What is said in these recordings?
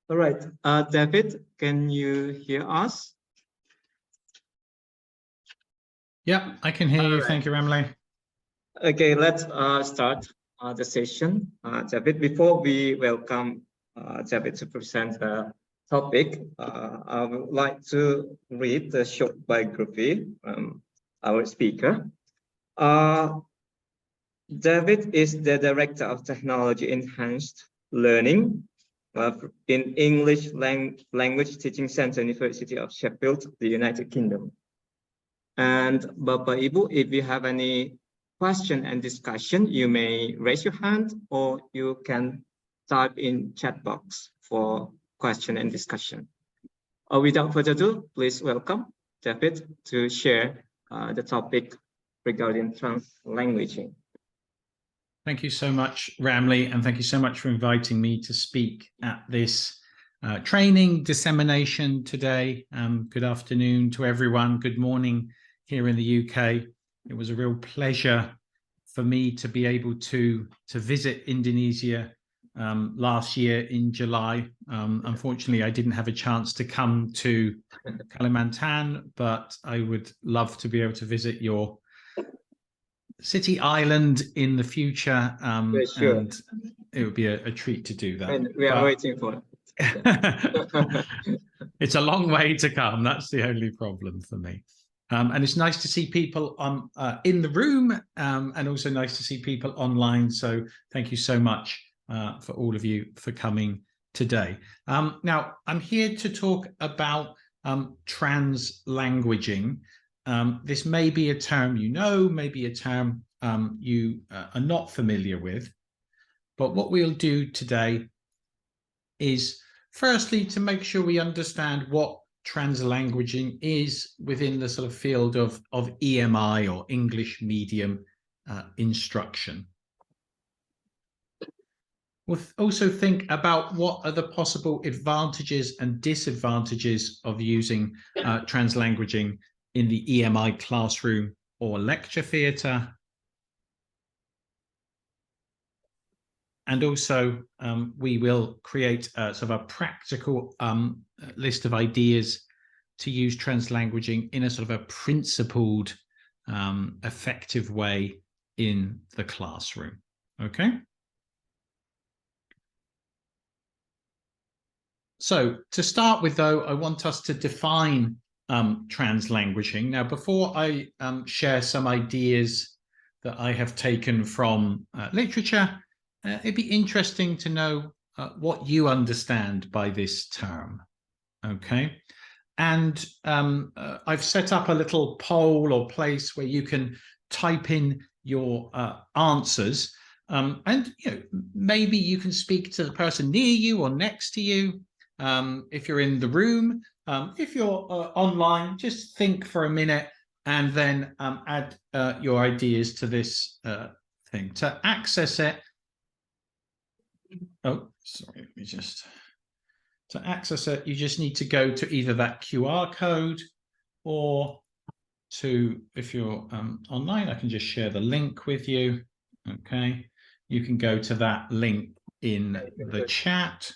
All right, David, can you hear us? Yeah, I can hear you. Thank you, Emily. Okay, let's start the session. David, before we welcome David to present the topic, I would like to read the short biography from our speaker. David is the Director of Technology Enhanced Learning in English Language Teaching Center, University of Sheffield, the United Kingdom. And Bapak Ibu, if you have any question and discussion, you may raise your hand or you can type in chat box for question and discussion. Without further ado, please welcome David to share the topic regarding translanguaging. Thank you so much, Ramli, and thank you so much for inviting me to speak at this training dissemination today. Good afternoon to everyone. Good morning here in the UK. It was a real pleasure for me to be able to visit Indonesia last year in July. Unfortunately, I didn't have a chance to come to Kalimantan, but I would love to be able to visit your city island in the future, sure. and it would be a treat to do that. And we are waiting for it. It's a long way to come. That's the only problem for me. And it's nice to see people in the room, and also nice to see people online. So thank you so much for all of you for coming today. Now, I'm here to talk about translanguaging. This may be a term you know, maybe a term you are not familiar with. But what we'll do today is firstly to make sure we understand what translanguaging is within the sort of field of EMI, or English medium instruction. We'll also think about what are the possible advantages and disadvantages of using translanguaging in the EMI classroom or lecture theatre. And also, we will create a sort of a practical list of ideas to use translanguaging in a sort of a principled, effective way in the classroom. Okay? So to start with, though, I want us to define translanguaging. Now, before I share some ideas that I have taken from literature, it'd be interesting to know what you understand by this term, okay? And I've set up a little poll or place where you can type in your answers, and maybe you can speak to the person near you or next to you. If you're in the room, if you're online, just think for a minute and then add your ideas to this thing. To access it, oh, sorry, let me just, to access it, you just need to go to either that QR code or to, if you're online, I can just share the link with you, okay? You can go to that link in the chat.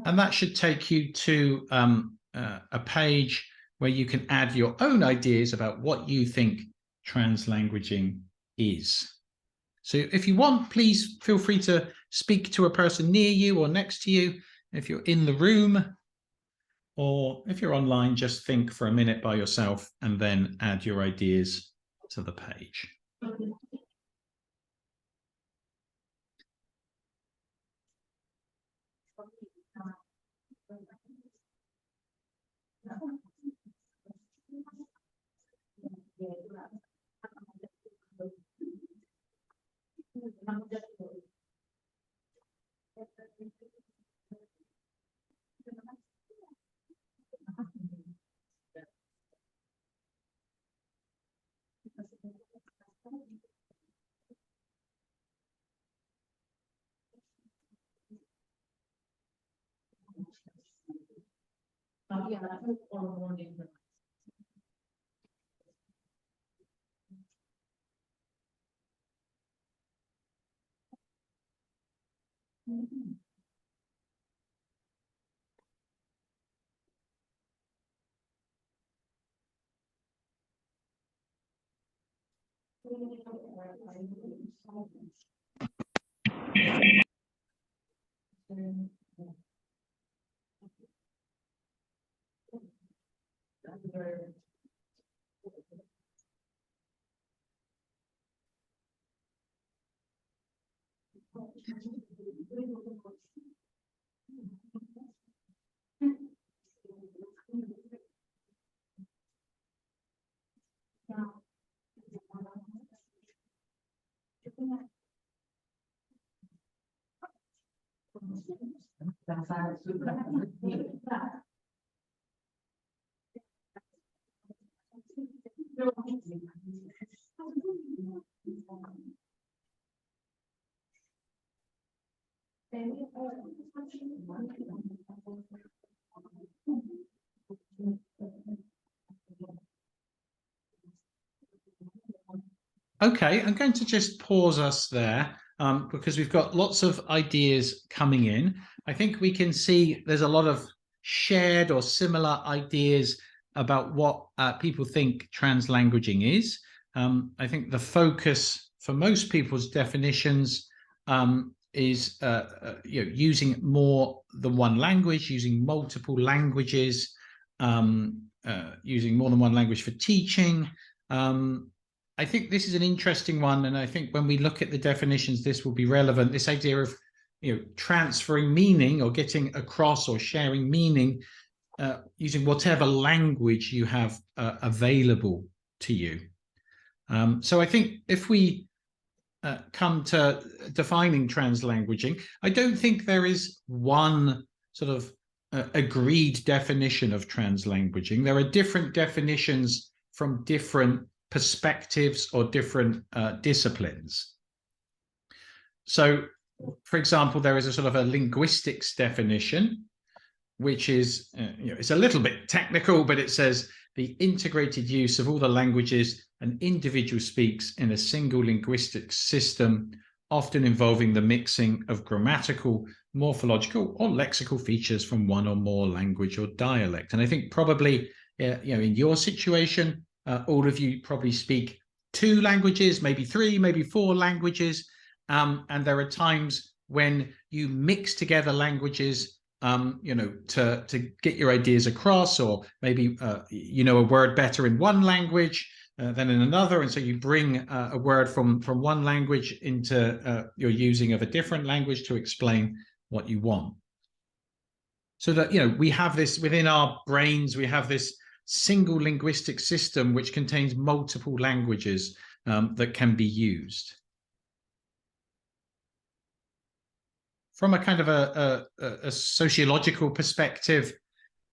And that should take you to a page where you can add your own ideas about what you think translanguaging is. So if you want, please feel free to speak to a person near you or next to you. If you're in the room, or if you're online, just think for a minute by yourself and then add your ideas to the page. Okay, I'm going to just pause us there because we've got lots of ideas coming in. I think we can see there's a lot of shared or similar ideas about what people think translanguaging is. I think the focus for most people's definitions is using more than one language, using multiple languages, using more than one language for teaching. I think this is an interesting one, and I think when we look at the definitions, this will be relevant. This idea of transferring meaning or getting across or sharing meaning using whatever language you have available to you. So I think if we come to defining translanguaging, I don't think there is one sort of agreed definition of translanguaging. There are different definitions from different perspectives or different disciplines. So, for example, there is a sort of a linguistics definition, which is, it's a little bit technical, but it says the integrated use of all the languages an individual speaks in a single linguistic system, often involving the mixing of grammatical, morphological, or lexical features from one or more language or dialect. And I think probably, in your situation, all of you probably speak 2 languages, maybe 3, maybe 4 languages. And there are times when you mix together languages, to get your ideas across, or maybe a word better in one language than in another, and so you bring a word from one language into your using of a different language to explain what you want. So that we have this within our brains, we have this single linguistic system which contains multiple languages that can be used. From a kind of a sociological perspective,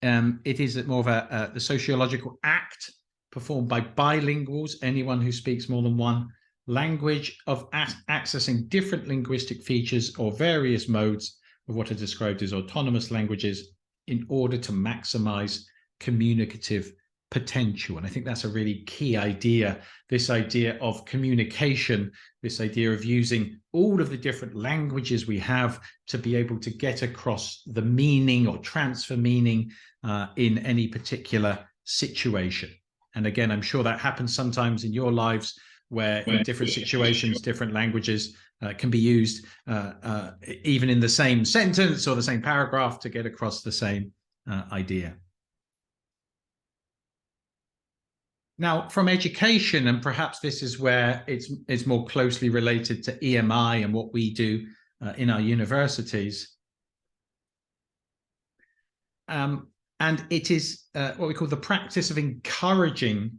it is more of the sociological act performed by bilinguals, anyone who speaks more than one language, of accessing different linguistic features or various modes of what are described as autonomous languages in order to maximize communicative potential. And I think that's a really key idea, this idea of communication, this idea of using all of the different languages we have to be able to get across the meaning or transfer meaning in any particular situation. And again, I'm sure that happens sometimes in your lives where in different situations, different languages can be used even in the same sentence or the same paragraph to get across the same idea. Now, from education, and perhaps this is where it's more closely related to EMI and what we do in our universities. And it is what we call the practice of encouraging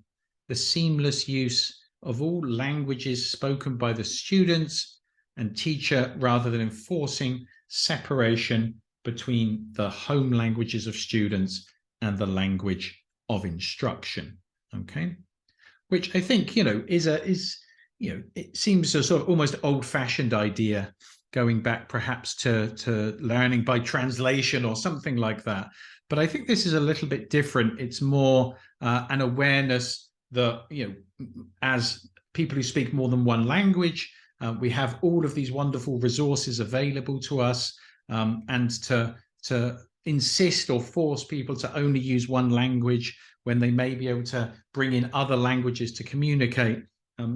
the seamless use of all languages spoken by the students and teacher, rather than enforcing separation between the home languages of students and the language of instruction. Okay, which I think it seems a sort of almost old-fashioned idea, going back perhaps to learning by translation or something like that. But I think this is a little bit different. It's more an awareness that, as people who speak more than one language, we have all of these wonderful resources available to us, and to insist or force people to only use one language when they may be able to bring in other languages to communicate,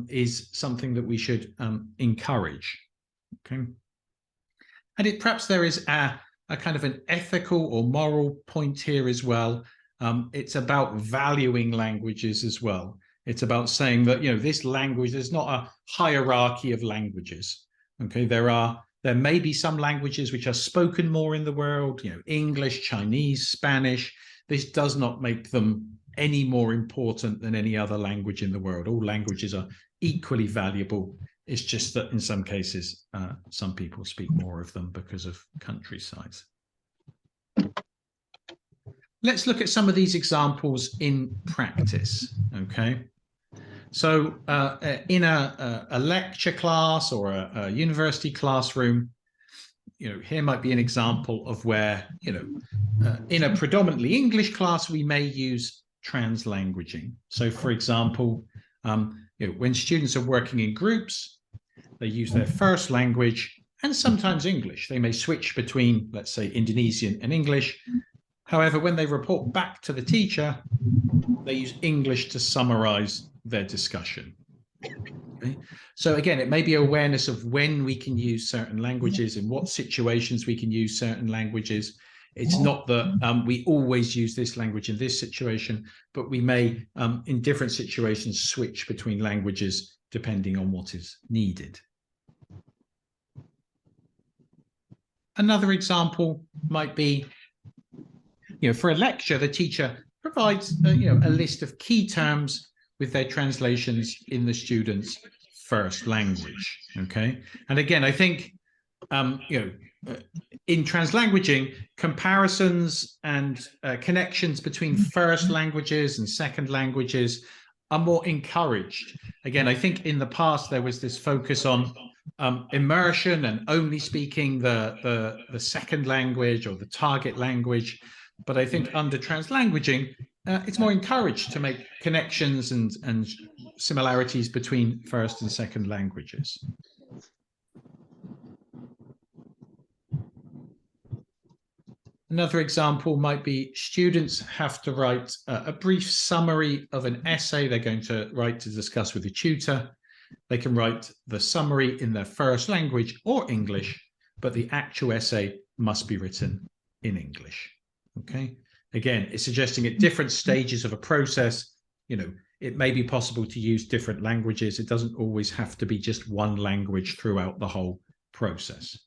is something that we should encourage. Okay, and perhaps there is a kind of an ethical or moral point here as well. It's about valuing languages as well. It's about saying that, you know, this language, there's not a hierarchy of languages. Okay, there may be some languages which are spoken more in the world, you know, English, Chinese, Spanish. This does not make them any more important than any other language in the world. All languages are equally valuable. It's just that in some cases, some people speak more of them because of country size. Let's look at some of these examples in practice, okay? So in a lecture class or a university classroom, you know, here might be an example of where, you know, in a predominantly English class, we may use translanguaging. So for example, you know, when students are working in groups, they use their first language and sometimes English. They may switch between, let's say, Indonesian and English. However, when they report back to the teacher, they use English to summarize their discussion. Okay? So again, it may be awareness of when we can use certain languages, in what situations we can use certain languages. It's not that we always use this language in this situation, but we may, in different situations, switch between languages depending on what is needed. Another example might be, you know, for a lecture, the teacher provides you know, a list of key terms with their translations in the student's first language. Okay, and again, I think you know, in translanguaging, comparisons and connections between first languages and second languages are more encouraged. Again, I think in the past there was this focus on immersion and only speaking the second language or the target language. But I think under translanguaging, it's more encouraged to make connections and similarities between first and second languages. Another example might be students have to write a brief summary of an essay they're going to write to discuss with the tutor. They can write the summary in their first language or English, but the actual essay must be written in English. Okay. Again, it's suggesting at different stages of a process, you know, it may be possible to use different languages. It doesn't always have to be just one language throughout the whole process.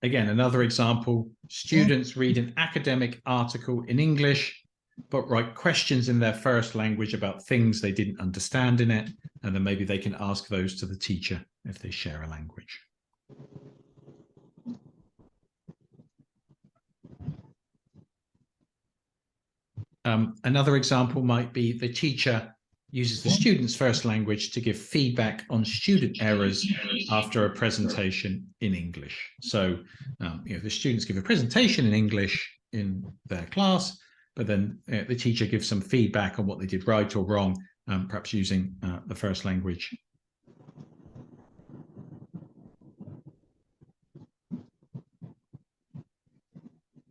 Again, another example, students read an academic article in English, but write questions in their first language about things they didn't understand in it, and then maybe they can ask those to the teacher if they share a language. Another example might be the teacher uses the student's first language to give feedback on student errors after a presentation in English. So, you know, the students give a presentation in English in their class, but then the teacher gives some feedback on what they did right or wrong, perhaps using the first language.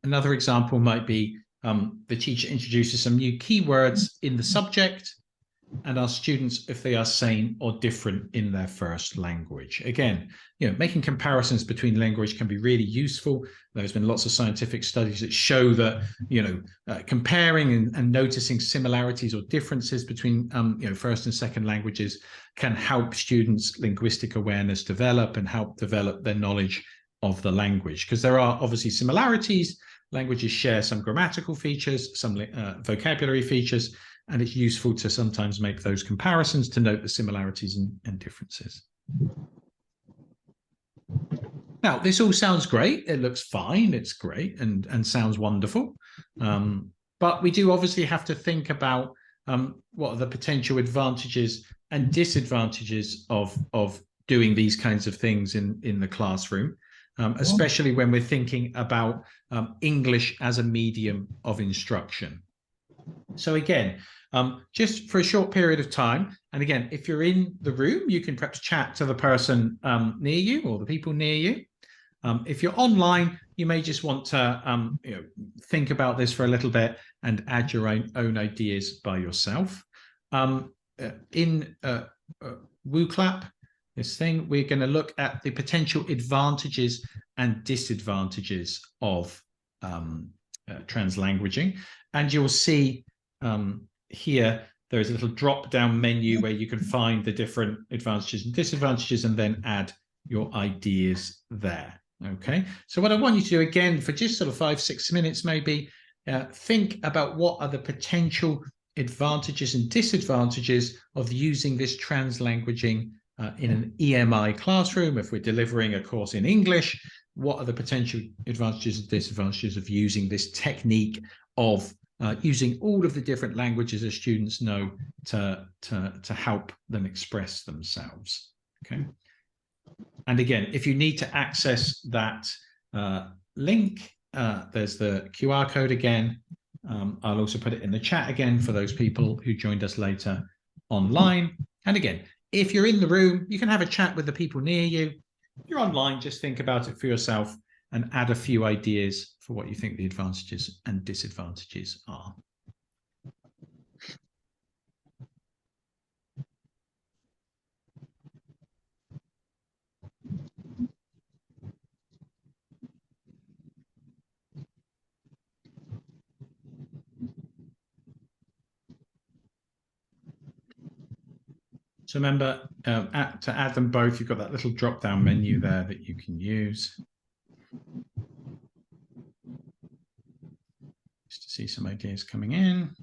Another example might be the teacher introduces some new keywords in the subject and asks students if they are same or different in their first language. Again, you know, making comparisons between language can be really useful. There's been lots of scientific studies that show that, you know, comparing and noticing similarities or differences between, you know, first and second languages can help students' linguistic awareness develop and help develop their knowledge of the language. Because there are obviously similarities. Languages share some grammatical features, some vocabulary features, and it's useful to sometimes make those comparisons to note the similarities and differences. Now, this all sounds great. It looks fine. It's great and sounds wonderful. But we do obviously have to think about what are the potential advantages and disadvantages of doing these kinds of things in the classroom, especially when we're thinking about English as a medium of instruction. So again, just for a short period of time, and again, if you're in the room, you can perhaps chat to the person near you or the people near you. If you're online, you may just want to think about this for a little bit and add your own ideas by yourself. In WooClap, this thing, we're going to look at the potential advantages and disadvantages of translanguaging. And you'll see here, there's a little drop-down menu where you can find the different advantages and disadvantages and then add your ideas there. Okay, so what I want you to do again for just sort of 5-6 minutes, maybe think about what are the potential advantages and disadvantages of using this translanguaging in an EMI classroom. If we're delivering a course in English, what are the potential advantages and disadvantages of using this technique of using all of the different languages as students know to help them express themselves. Okay. And again, if you need to access that link, there's the QR code again. I'll also put it in the chat again for those people who joined us later online. And again, if you're in the room, you can have a chat with the people near you. If you're online, just think about it for yourself and add a few ideas for what you think the advantages and disadvantages are. So remember, to add them both, you've got that little drop-down menu there that you can use. Just to see some ideas coming in.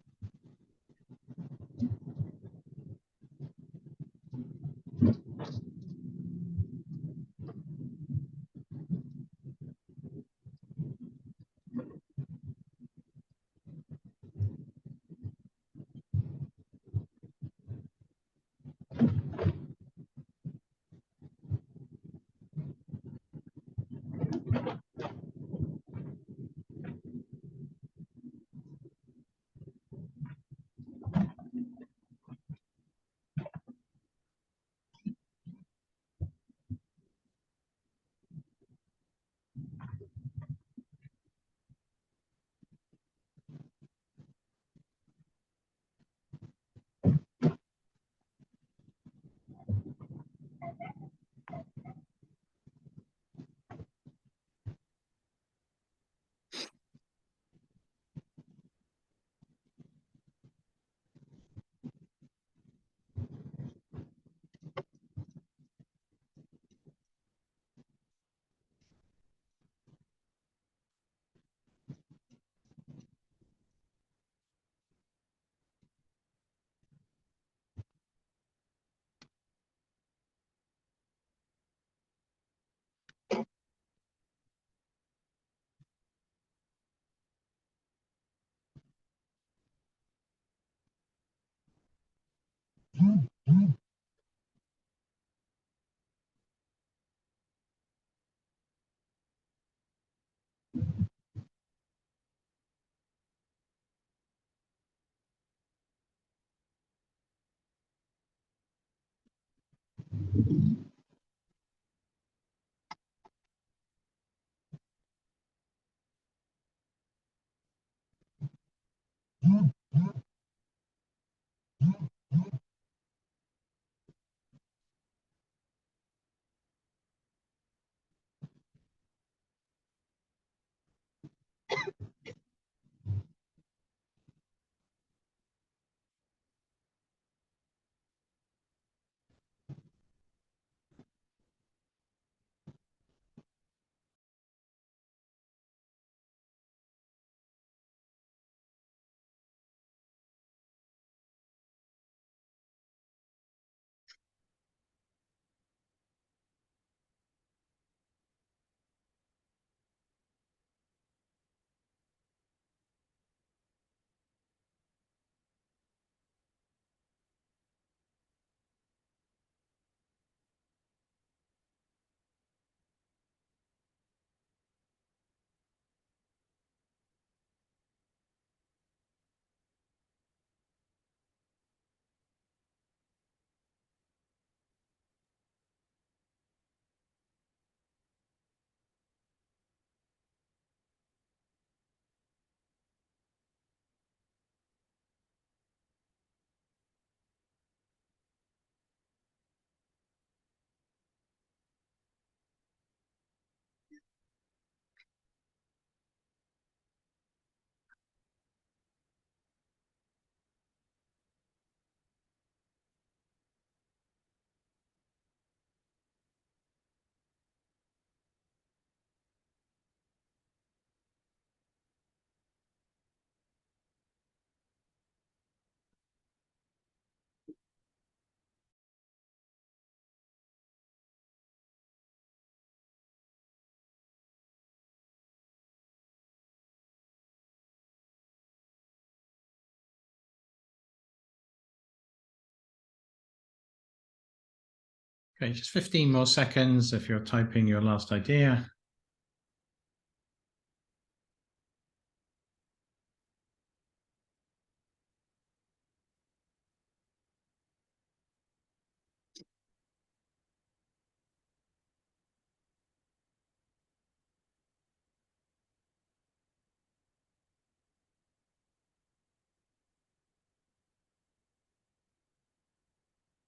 Okay, just 15 more seconds if you're typing your last idea.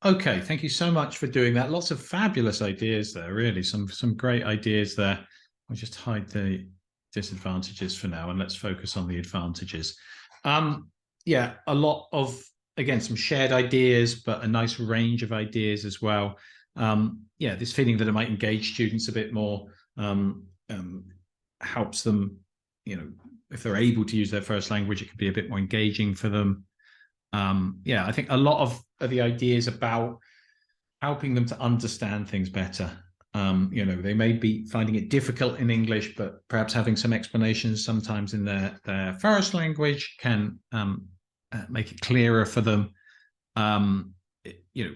Okay, thank you so much for doing that. Lots of fabulous ideas there, really. Some great ideas there. I'll just hide the disadvantages for now and let's focus on the advantages. Yeah, a lot of, again, some shared ideas, but a nice range of ideas as well. Yeah, this feeling that it might engage students a bit more, helps them, you know, if they're able to use their first language, it could be a bit more engaging for them. Yeah, I think a lot of the ideas about helping them to understand things better. You know, they may be finding it difficult in English, but perhaps having some explanations sometimes in their first language can make it clearer for them. You know,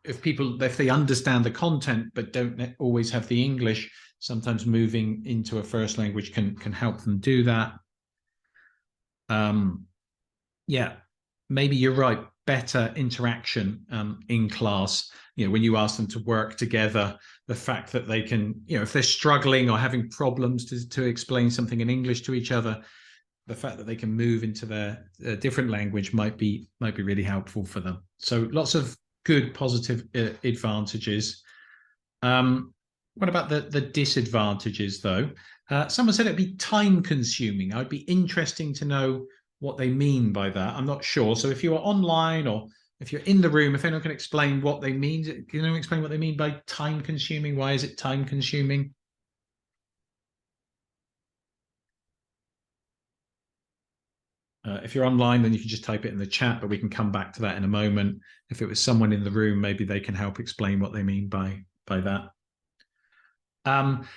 if they understand the content but don't always have the English, sometimes moving into a first language can help them do that. Yeah, maybe you're right. Better interaction in class. You know, when you ask them to work together, the fact that they can, you know, if they're struggling or having problems to explain something in English to each other, the fact that they can move into their different language might be really helpful for them. So lots of good positive advantages. What about the disadvantages, though? Someone said it'd be time consuming. I'd be interesting to know what they mean by that. I'm not sure. So if you are online or if you're in the room, if anyone can explain what they mean, can anyone explain what they mean by time consuming? Why is it time consuming? If you're online, then you can just type it in the chat, but we can come back to that in a moment. If it was someone in the room, maybe they can help explain what they mean by that.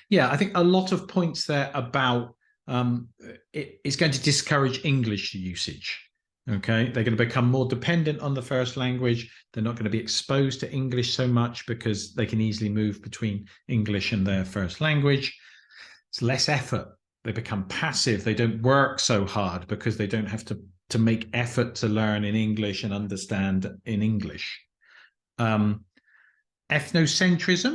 Yeah, I think a lot of points there about it's going to discourage English usage. Okay, they're going to become more dependent on the first language. They're not going to be exposed to English so much because they can easily move between English and their first language. It's less effort. They become passive. They don't work so hard because they don't have to make effort to learn in English and understand in English. Ethnocentrism,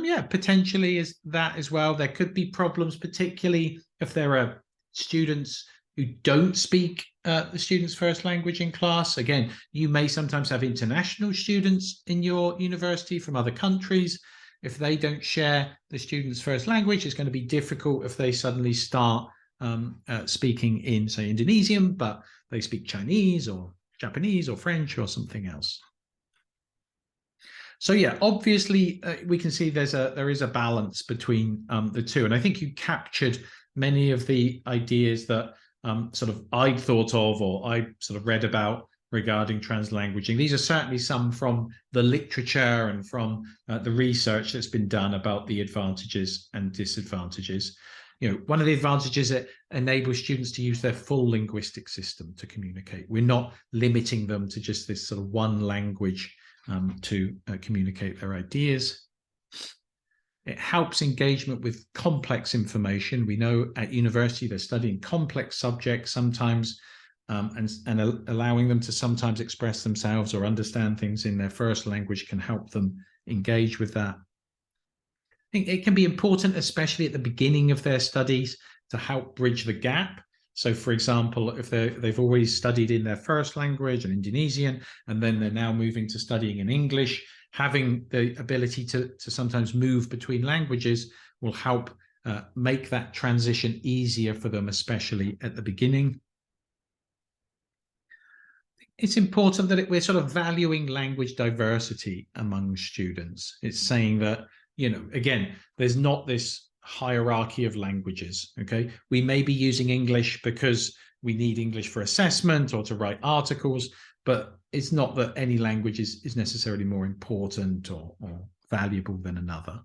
yeah, potentially is that as well. There could be problems, particularly if there are students who don't speak the student's first language in class. Again, you may sometimes have international students in your university from other countries. If they don't share the student's first language, it's going to be difficult if they suddenly start speaking in, say, Indonesian, but they speak Chinese or Japanese or French or something else. So yeah, obviously we can see there is a balance between the two, and I think you captured many of the ideas that sort of I'd thought of or I sort of read about regarding translanguaging. These are certainly some from the literature and from the research that's been done about the advantages and disadvantages. You know, one of the advantages is it enables students to use their full linguistic system to communicate. We're not limiting them to just this sort of one language to communicate their ideas. It helps engagement with complex information. We know at university they're studying complex subjects sometimes, and allowing them to sometimes express themselves or understand things in their first language can help them engage with that. I think it can be important, especially at the beginning of their studies, to help bridge the gap. So, for example, if they've always studied in their first language, an Indonesian, and then they're now moving to studying in English, having the ability to sometimes move between languages will help make that transition easier for them, especially at the beginning. It's important that we're sort of valuing language diversity among students. It's saying that, you know, again, there's not this hierarchy of languages. Okay, we may be using English because we need English for assessment or to write articles, but it's not that any language is necessarily more important or valuable than another.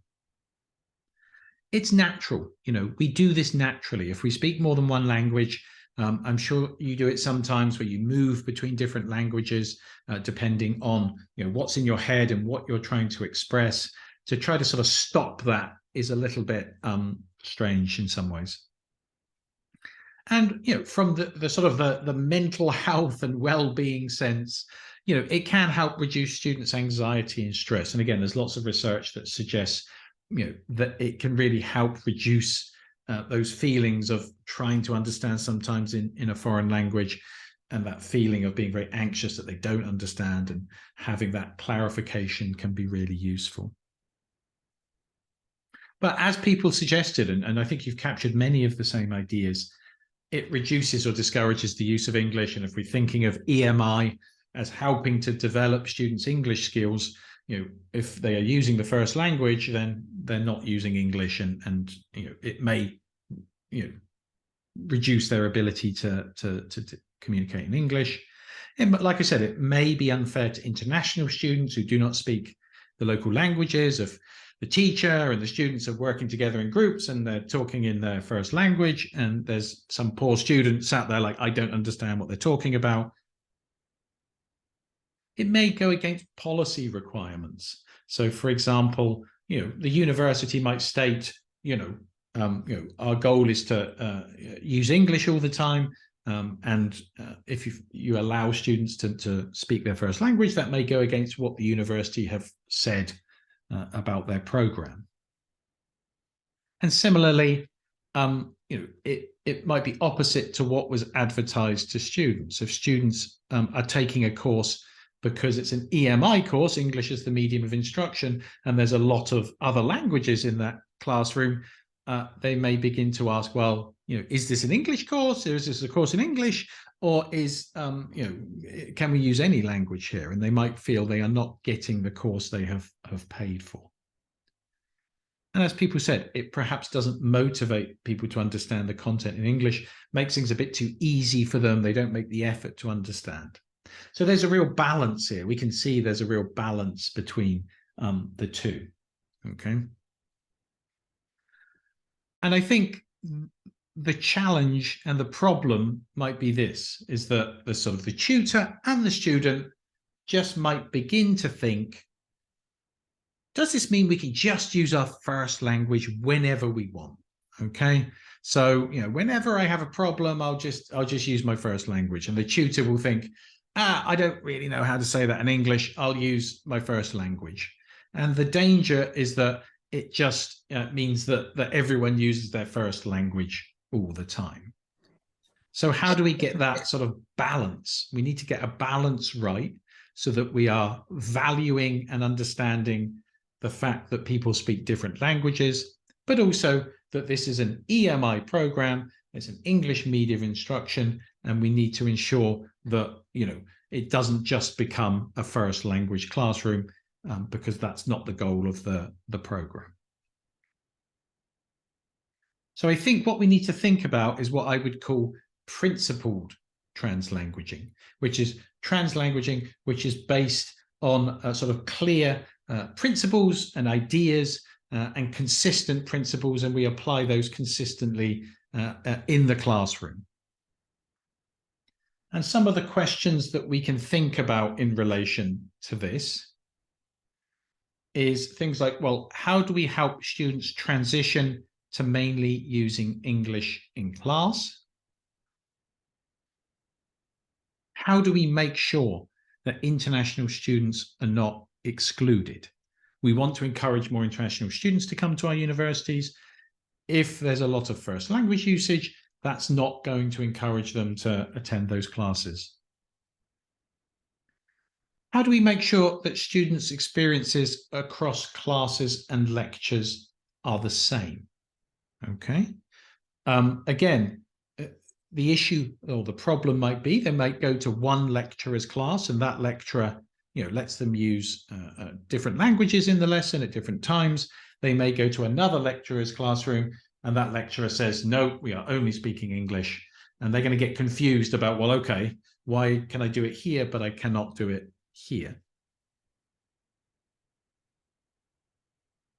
It's natural, you know, we do this naturally. If we speak more than one language, I'm sure you do it sometimes where you move between different languages, depending on what's in your head and what you're trying to express. To try to sort of stop that is a little bit strange in some ways. And from the sort of the mental health and well-being sense, it can help reduce students' anxiety and stress. And again, there's lots of research that suggests that it can really help reduce those feelings of trying to understand sometimes in a foreign language, and that feeling of being very anxious that they don't understand, and having that clarification can be really useful. But as people suggested, and I think you've captured many of the same ideas, it reduces or discourages the use of English. And if we're thinking of EMI as helping to develop students' English skills, if they are using the first language, then they're not using English, and it may reduce their ability to communicate in English. And like I said, it may be unfair to international students who do not speak the local languages. If the teacher and the students are working together in groups and they're talking in their first language, and there's some poor student sat there like, I don't understand what they're talking about. It may go against policy requirements. So, for example, the university might state, our goal is to use English all the time. And if you allow students to speak their first language, that may go against what the university have said about their program. And similarly, it might be opposite to what was advertised to students. If students are taking a course because it's an EMI course, English is the medium of instruction, and there's a lot of other languages in that classroom, they may begin to ask, well, is this an English course, or is this a course in English, or can we use any language here? And they might feel they are not getting the course they have paid for. And as people said, it perhaps doesn't motivate people to understand the content in English, makes things a bit too easy for them. They don't make the effort to understand. So there's a real balance here. We can see there's a real balance between the two. Okay. And I think the challenge and the problem might be this, is that the sort of the tutor and the student just might begin to think, does this mean we can just use our first language whenever we want? Okay. So, whenever I have a problem, I'll just use my first language. And the tutor will think, I don't really know how to say that in English. I'll use my first language. And the danger is that it just means that everyone uses their first language all the time. So how do we get that sort of balance? We need to get a balance right so that we are valuing and understanding the fact that people speak different languages, but also that this is an EMI program, it's an English medium of instruction, and we need to ensure that it doesn't just become a first language classroom, because that's not the goal of the program. So I think what we need to think about is what I would call principled translanguaging, which is translanguaging which is based on a sort of clear principles and ideas and consistent principles, and we apply those consistently in the classroom. And some of the questions that we can think about in relation to this is things like, well, how do we help students transition to mainly using English in class? How do we make sure that international students are not excluded? We want to encourage more international students to come to our universities. If there's a lot of first language usage, that's not going to encourage them to attend those classes. How do we make sure that students' experiences across classes and lectures are the same? Okay. Again, the issue or the problem might be they might go to one lecturer's class, and that lecturer lets them use different languages in the lesson at different times. They may go to another lecturer's classroom, and that lecturer says, no, we are only speaking English. And they're going to get confused about, well, okay, why can I do it here, but I cannot do it here?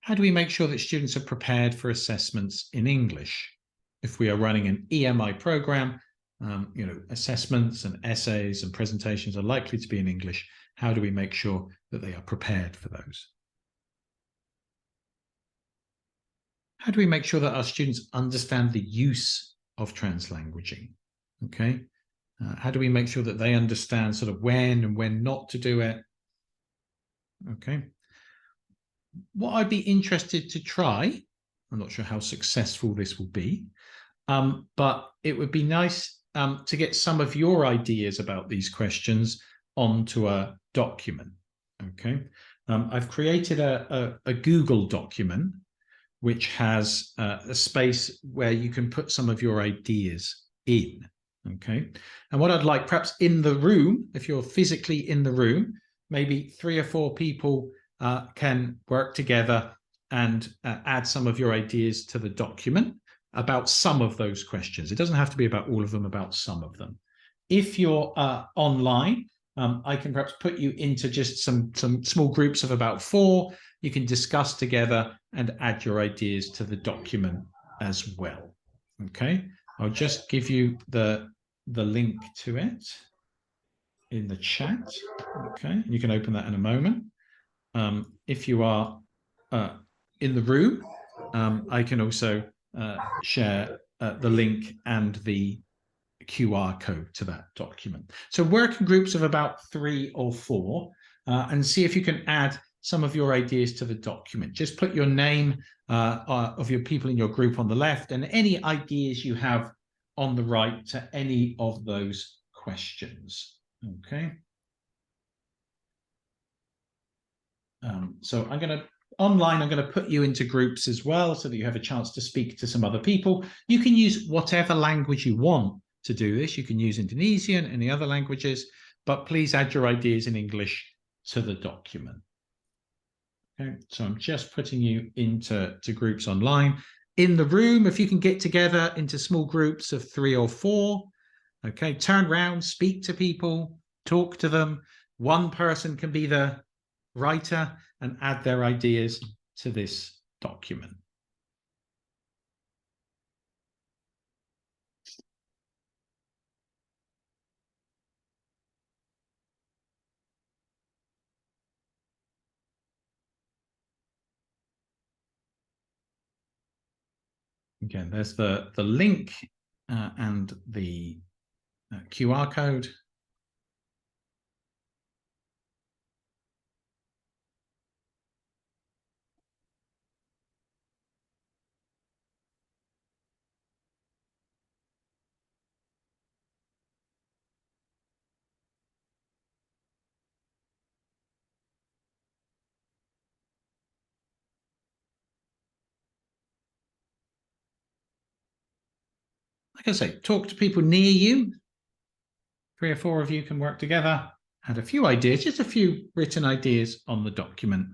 How do we make sure that students are prepared for assessments in English? If we are running an EMI program, assessments and essays and presentations are likely to be in English. How do we make sure that they are prepared for those? How do we make sure that our students understand the use of translanguaging? Okay. How do we make sure that they understand sort of when and when not to do it? Okay. What I'd be interested to try, I'm not sure how successful this will be, but it would be nice to get some of your ideas about these questions onto a document. Okay. I've created a Google document which has a space where you can put some of your ideas in. Okay. And what I'd like, perhaps in the room, if you're physically in the room, maybe 3 or 4 people can work together and add some of your ideas to the document about some of those questions. It doesn't have to be about all of them, about some of them. If you're online, I can perhaps put you into just some small groups of about 4. You can discuss together and add your ideas to the document as well. Okay, I'll just give you the link to it in the chat. Okay, you can open that in a moment. If you are in the room, I can also share the link and the QR code to that document. So work in groups of about 3 or 4 and see if you can add some of your ideas to the document. Just put your name of your people in your group on the left and any ideas you have on the right to any of those questions. Okay. So I'm going to put you into groups as well so that you have a chance to speak to some other people. You can use whatever language you want to do this. You can use Indonesian, any other languages, but please add your ideas in English to the document. Okay, so I'm just putting you into groups online. In the room, if you can get together into small groups of 3 or 4, okay, turn around, speak to people, talk to them. One person can be the writer and add their ideas to this document. Again, there's the link and the QR code. Like I say, talk to people near you. 3 or 4 of you can work together. Add a few ideas, just a few written ideas on the document.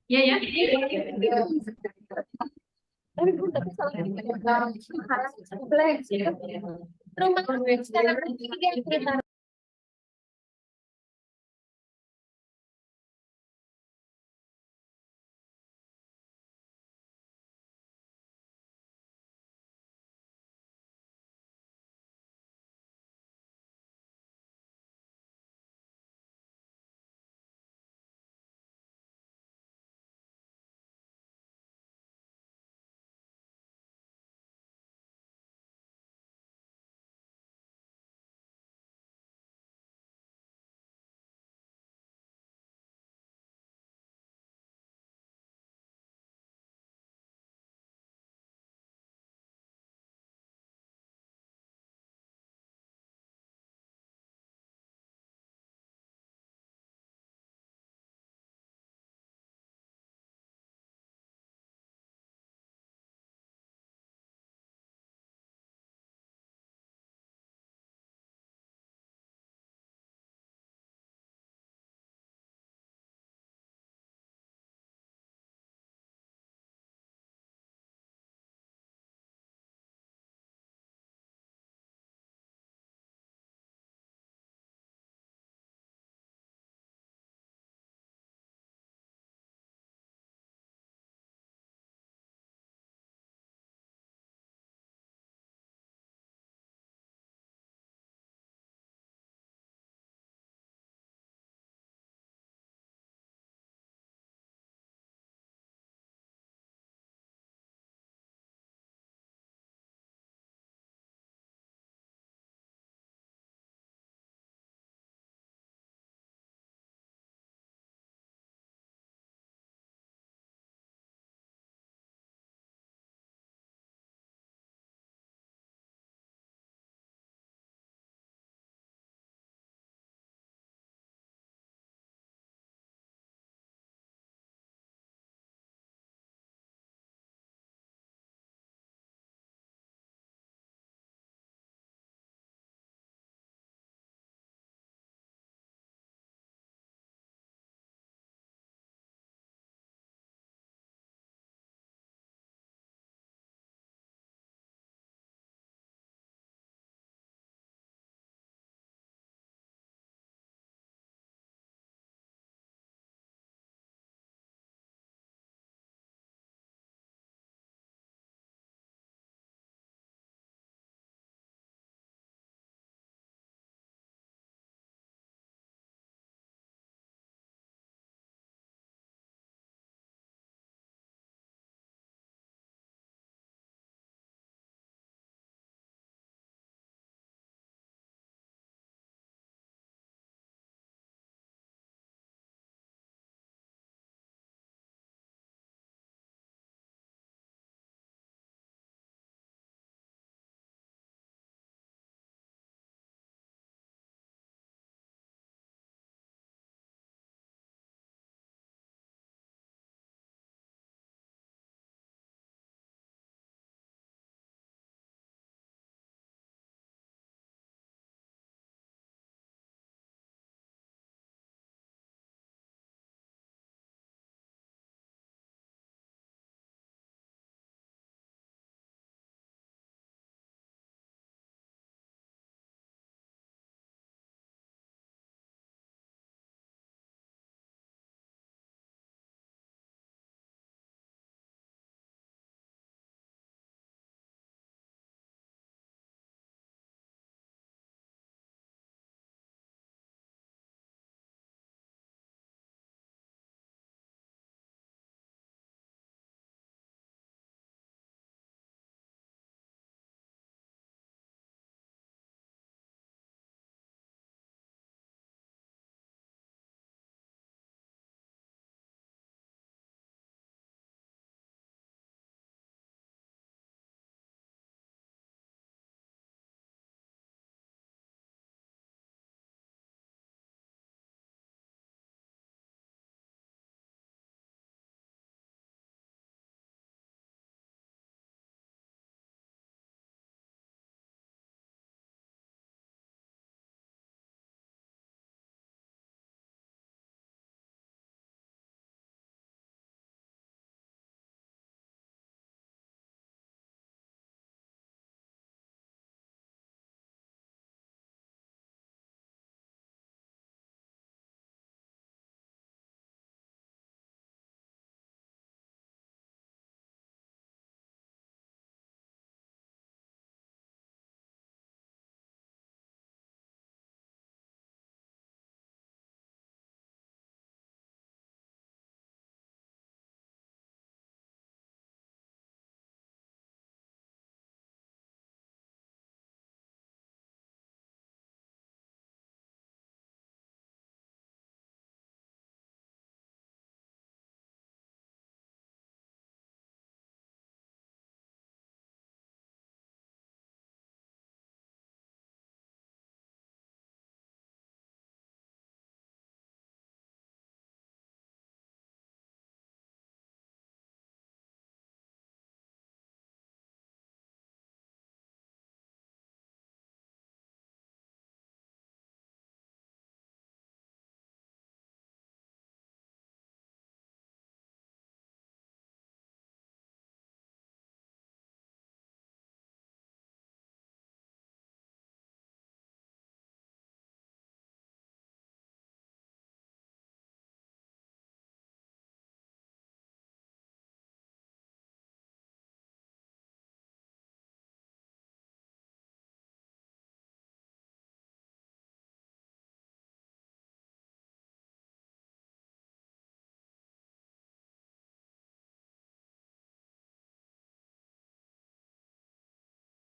Iya ya. Rumah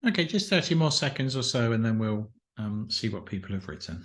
Okay, just 30 more seconds or so, and then we'll see what people have written.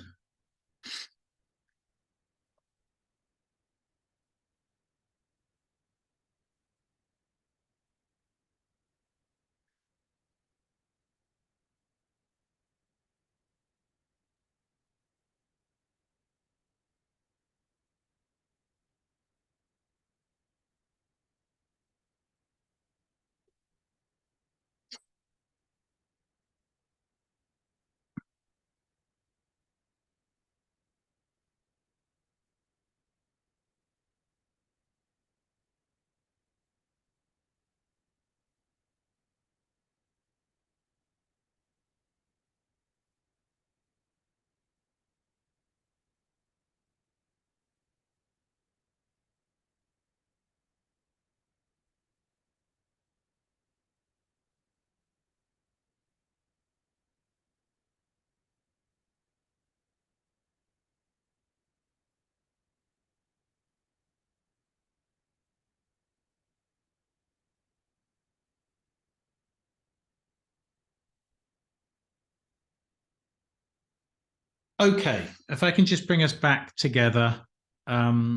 Okay, if I can just bring us back together. I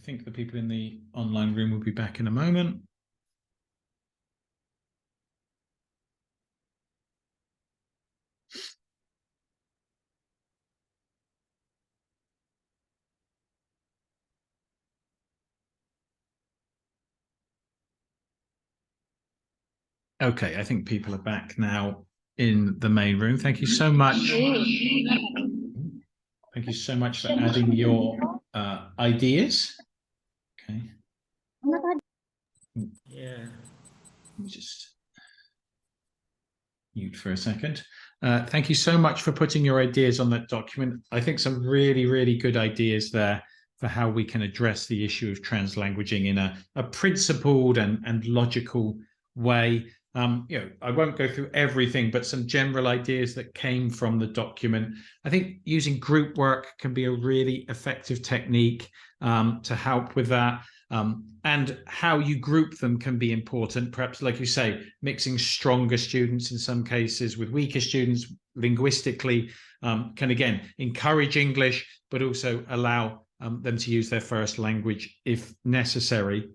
think the people in the online room will be back in a moment. Okay, I think people are back now in the main room. Thank you so much. Thank you so much for adding your ideas. Okay. Yeah. Let me just mute for a second. Thank you so much for putting your ideas on that document. I think some really, really good ideas there for how we can address the issue of translanguaging in a principled and logical way. I won't go through everything, but some general ideas that came from the document. I think using group work can be a really effective technique to help with that. And how you group them can be important. Perhaps, like you say, mixing stronger students in some cases with weaker students linguistically can, again, encourage English, but also allow them to use their first language if necessary.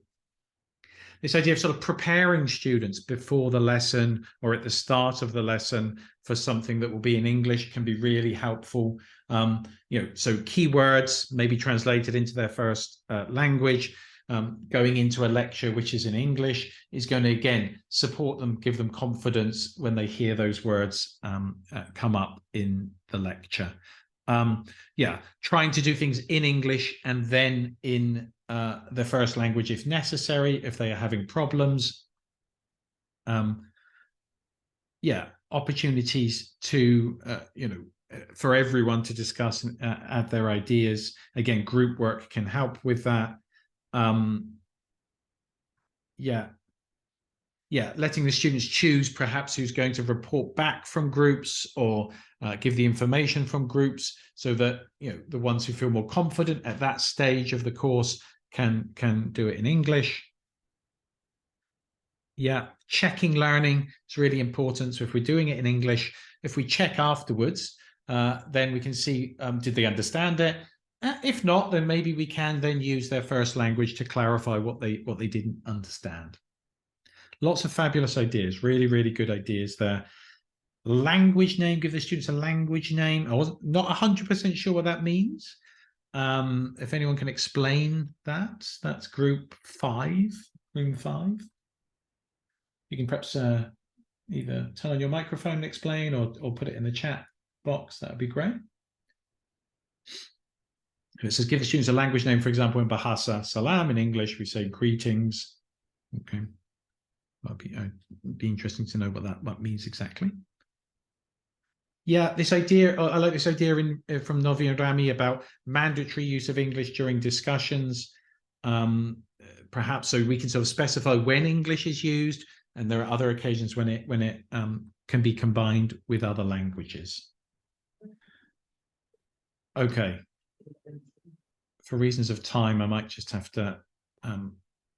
This idea of sort of preparing students before the lesson or at the start of the lesson for something that will be in English can be really helpful. So keywords may be translated into their first language. Going into a lecture which is in English is going to, again, support them, give them confidence when they hear those words come up in the lecture. Trying to do things in English and then in the first language if necessary, if they are having problems. Opportunities to, for everyone to discuss and add their ideas. Again, group work can help with that. Letting the students choose perhaps who's going to report back from groups or give the information from groups, so that the ones who feel more confident at that stage of the course can do it in English. Checking learning is really important. So if we're doing it in English, if we check afterwards, then we can see, did they understand it? If not, then maybe we can then use their first language to clarify what they didn't understand. Lots of fabulous ideas, really, really good ideas there. Language name, give the students a language name. I wasn't not 100% sure what that means. If anyone can explain that, that's group 5, room 5. You can perhaps either turn on your microphone and explain or put it in the chat box. That would be great. It says, give the students a language name. For example, in Bahasa Salam, in English, we say greetings. Okay. That'd be interesting to know what that means exactly. This idea, I like this idea from Novi and Rami about mandatory use of English during discussions. Perhaps so we can sort of specify when English is used, and there are other occasions when it can be combined with other languages. Okay. For reasons of time, I might just have to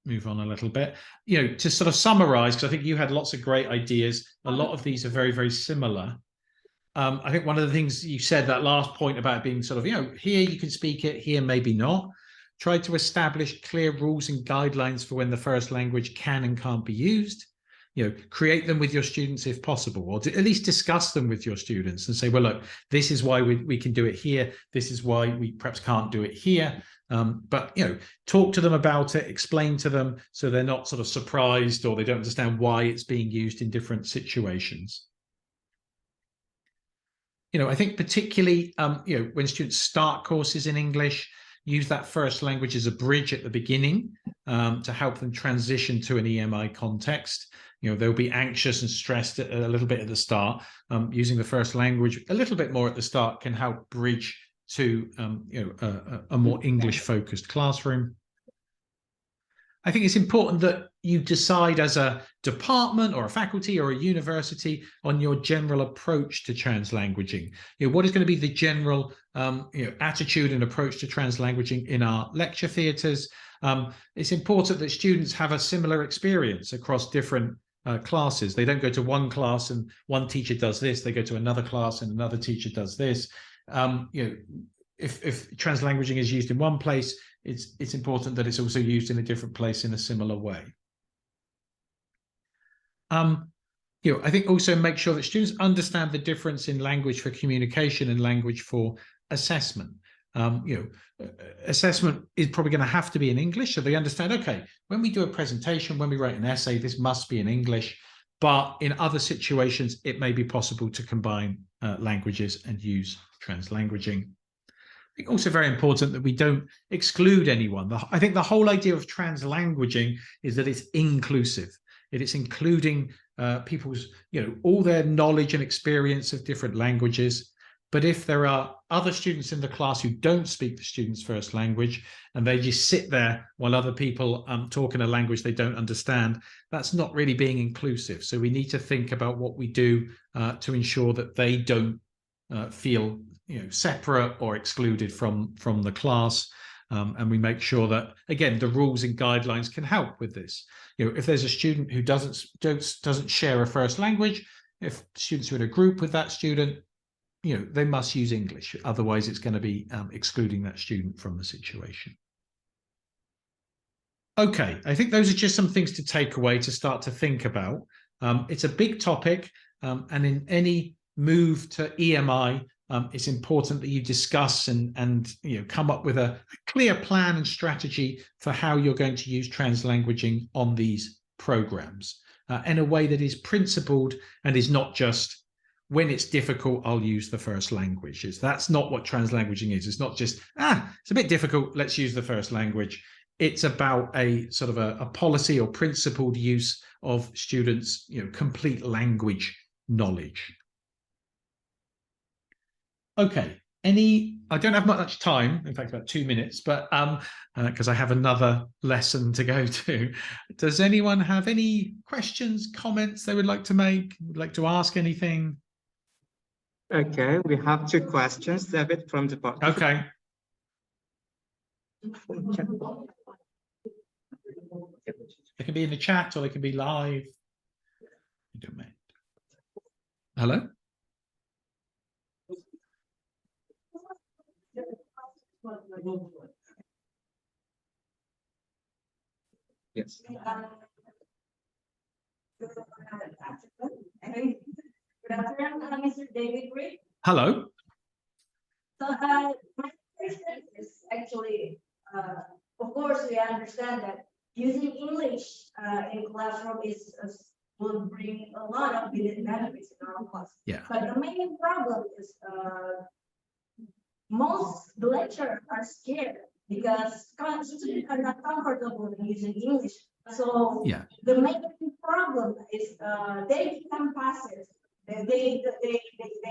move on a little bit. To sort of summarize, because I think you had lots of great ideas. A lot of these are very, very similar. I think one of the things you said, that last point about being sort of, here you can speak it, here maybe not. Try to establish clear rules and guidelines for when the first language can and can't be used. Create them with your students if possible, or at least discuss them with your students and say, well, look, this is why we can do it here. This is why we perhaps can't do it here. But talk to them about it, explain to them so they're not sort of surprised or they don't understand why it's being used in different situations. I think particularly, when students start courses in English, use that first language as a bridge at the beginning to help them transition to an EMI context. They'll be anxious and stressed a little bit at the start. Using the first language a little bit more at the start can help bridge to a more English-focused classroom. I think it's important that you decide as a department or a faculty or a university on your general approach to translanguaging. What is going to be the general attitude and approach to translanguaging in our lecture theatres? It's important that students have a similar experience across different classes. They don't go to one class and one teacher does this. They go to another class and another teacher does this. If translanguaging is used in one place, it's important that it's also used in a different place in a similar way. I think also make sure that students understand the difference in language for communication and language for assessment. Assessment is probably going to have to be in English, so they understand, okay, when we do a presentation, when we write an essay, this must be in English, but in other situations, it may be possible to combine languages and use translanguaging. I think also very important that we don't exclude anyone. I think the whole idea of translanguaging is that it's inclusive. It's including people's, all their knowledge and experience of different languages. But if there are other students in the class who don't speak the student's first language and they just sit there while other people talk in a language they don't understand, that's not really being inclusive. So we need to think about what we do to ensure that they don't feel separate or excluded from the class, and we make sure that, again, the rules and guidelines can help with this. If there's a student who doesn't share a first language, if students are in a group with that student, they must use English, otherwise it's going to be excluding that student from the situation. Okay, I think those are just some things to take away to start to think about. It's a big topic, and in any move to EMI, it's important that you discuss and come up with a clear plan and strategy for how you're going to use translanguaging on these programs in a way that is principled and is not just, when it's difficult, I'll use the first language. That's not what translanguaging is. It's not just, it's a bit difficult, let's use the first language. It's about a sort of a policy or principled use of students' complete language knowledge. Okay, I don't have much time, in fact, about 2 minutes, but because I have another lesson to go to. Does anyone have any questions, comments they would like to make, would like to ask anything? Okay, we have 2 questions, David, from the bottom. Okay. They can be in the chat or they can be live. You don't mind. Hello? Yes. Good afternoon, Mr. David Reed. Hello. So my question is actually, of course, we understand that using English in classroom will bring a lot of benefits in our class. Yeah. But the main problem is most lecturers are scared because students are not comfortable using English. So yeah, the main problem is they become passive. They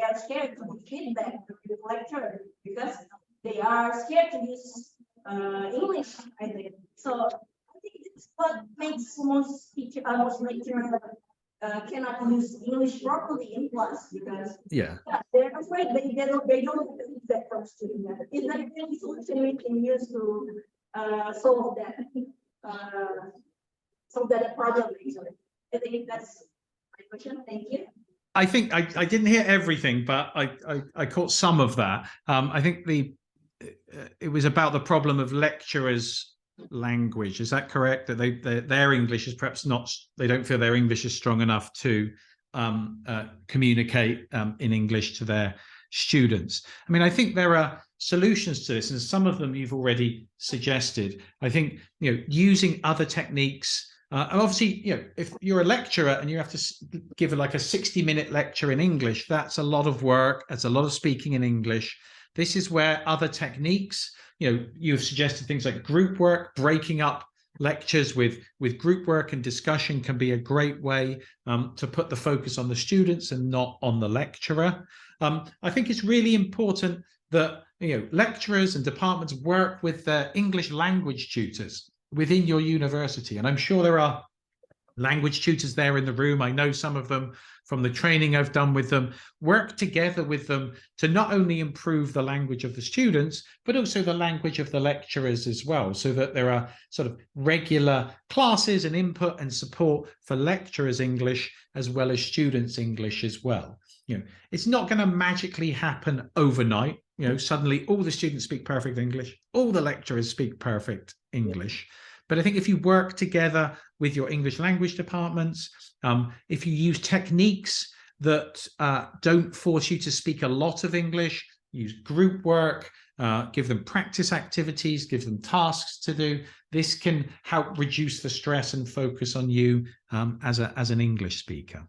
are scared to give feedback to the lecturer because they are scared to use English, I think. So I think it's what makes most lecturers cannot use English properly in class because yeah, they're afraid they don't get the feedback from students. Is there any solution we can use to solve that? solve that problem actually. I think that's my question. Thank you. I think I didn't hear everything, but I caught some of that. I think it was about the problem of lecturers' language. Is that correct? That their English is perhaps not. They don't feel their English is strong enough to communicate in English to their students. I mean, I think there are solutions to this, and some of them you've already suggested. I think using other techniques. And obviously, if you're a lecturer and you have to give like a 60-minute lecture in English, that's a lot of work. That's a lot of speaking in English. This is where other techniques, you've suggested things like group work, breaking up lectures with group work and discussion can be a great way to put the focus on the students and not on the lecturer. I think it's really important that lecturers and departments work with their English language tutors within your university. And I'm sure there are language tutors there in the room. I know some of them from the training I've done with them. Work together with them to not only improve the language of the students, but also the language of the lecturers as well, so that there are sort of regular classes and input and support for lecturers' English as well as students' English as well. It's not going to magically happen overnight. Suddenly all the students speak perfect English, all the lecturers speak perfect English. But I think if you work together with your English language departments, if you use techniques that don't force you to speak a lot of English, use group work, give them practice activities, give them tasks to do, this can help reduce the stress and focus on you as an English speaker.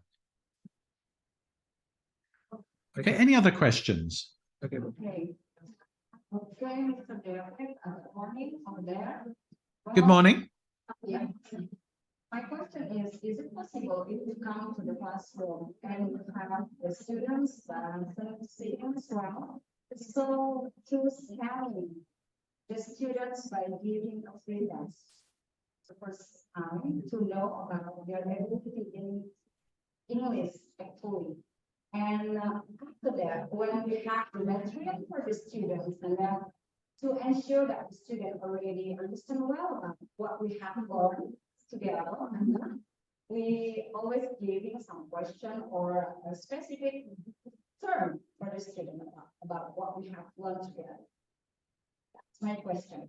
Okay, any other questions? Okay. Mr. David, morning over there. Good morning. Yeah. My question is it possible if you come to the classroom and have the students, students well, so to scanning the students by giving a freelance the first time to know about their ability in English actually. And after that, when we have the material for the students, and then to ensure that the student already understand well about what we have learned together, and we always giving some question or a specific term for the student about what we have learned together. That's my question.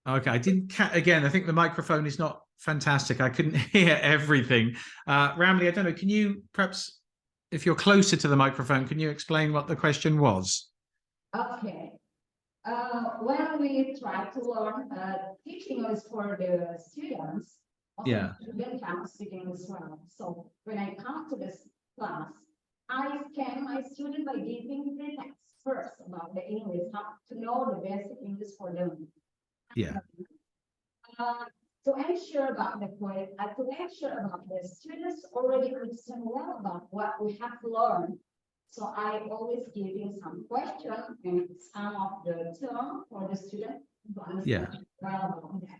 Okay, I didn't again, I think the microphone is not fantastic. I couldn't hear everything. Ramli, I don't know, can you perhaps, if you're closer to the microphone, can you explain what the question was? Okay. When we try to learn teaching English for the students, yeah, students can speak English well. So when I come to this class, I scan my student by giving the text first about the English, how to know the basic English for them. Yeah. To ensure about the point, to ensure about the students already understand well about what we have learned. So I always giving some question and some of the term for the student to understand well about that.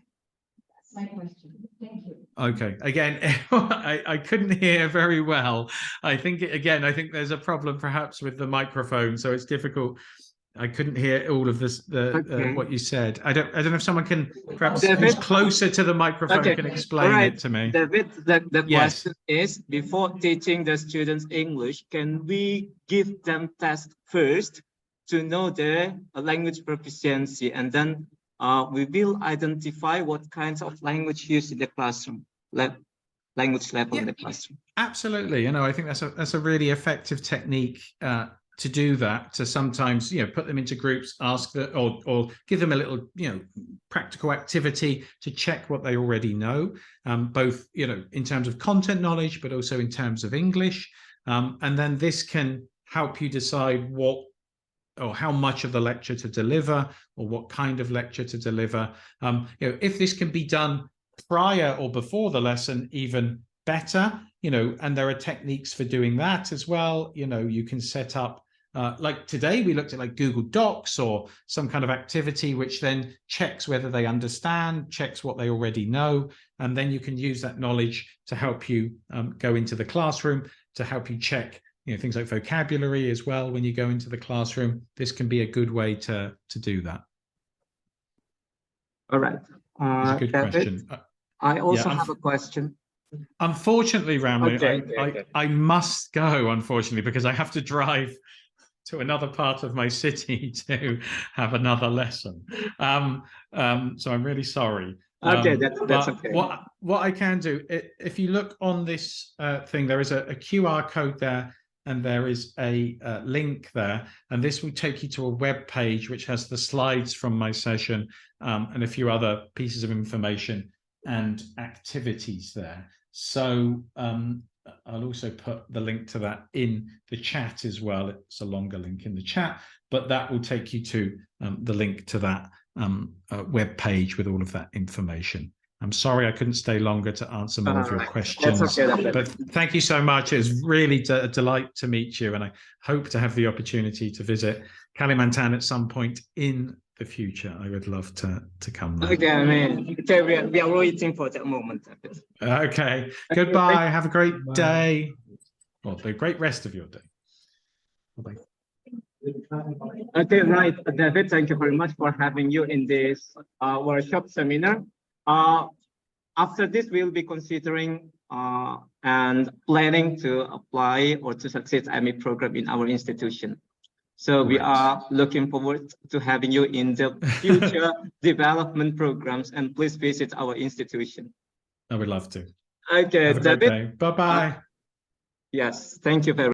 That's my question. Thank you. Okay. Again, I couldn't hear very well. I think there's a problem perhaps with the microphone, so it's difficult. I couldn't hear all of this, what you said. I don't know if someone can perhaps who's closer to the microphone can explain it to me. David, the Yes. question is, before teaching the students English, can we give them tests first to know their language proficiency, and then we will identify what kinds of language used in the classroom, language level in the classroom? Absolutely. I think that's a really effective technique to do that, to sometimes put them into groups, ask that, or give them a little practical activity to check what they already know, both in terms of content knowledge, but also in terms of English, and then this can help you decide what or how much of the lecture to deliver, or what kind of lecture to deliver. If this can be done prior or before the lesson, even better. And there are techniques for doing that as well. You can set up. Like today, we looked at like Google Docs or some kind of activity which then checks whether they understand, checks what they already know, and then you can use that knowledge to help you go into the classroom, to help you check things like vocabulary as well when you go into the classroom. This can be a good way to do that. All right. It's a good question. I also have a question. Unfortunately, Ramlin, Okay. I must go, unfortunately, because I have to drive to another part of my city to have another lesson. So I'm really sorry. Okay, that's but okay. What I can do, if you look on this thing, there is a QR code there, and there is a link there, and this will take you to a web page which has the slides from my session and a few other pieces of information and activities there. So I'll also put the link to that in the chat as well. It's a longer link in the chat, but that will take you to the link to that web page with all of that information. I'm sorry I couldn't stay longer to answer more of your questions. That's okay. But thank you so much. It's really a delight to meet you, and I hope to have the opportunity to visit Kalimantan at some point in the future. I would love to come there. Okay, man. Okay, we are waiting for that moment. Okay. Goodbye. Have a great day. Well, a great rest of your day. Bye-bye. Okay, right, David. Thank you very much for having you in this workshop seminar. After this, we'll be considering and planning to apply or to succeed EMI program in our institution. So we are looking forward to having you in the future development programs, and please visit our institution. I would love to. Okay, Have a great David. day. Bye-bye. Yes, thank you very much.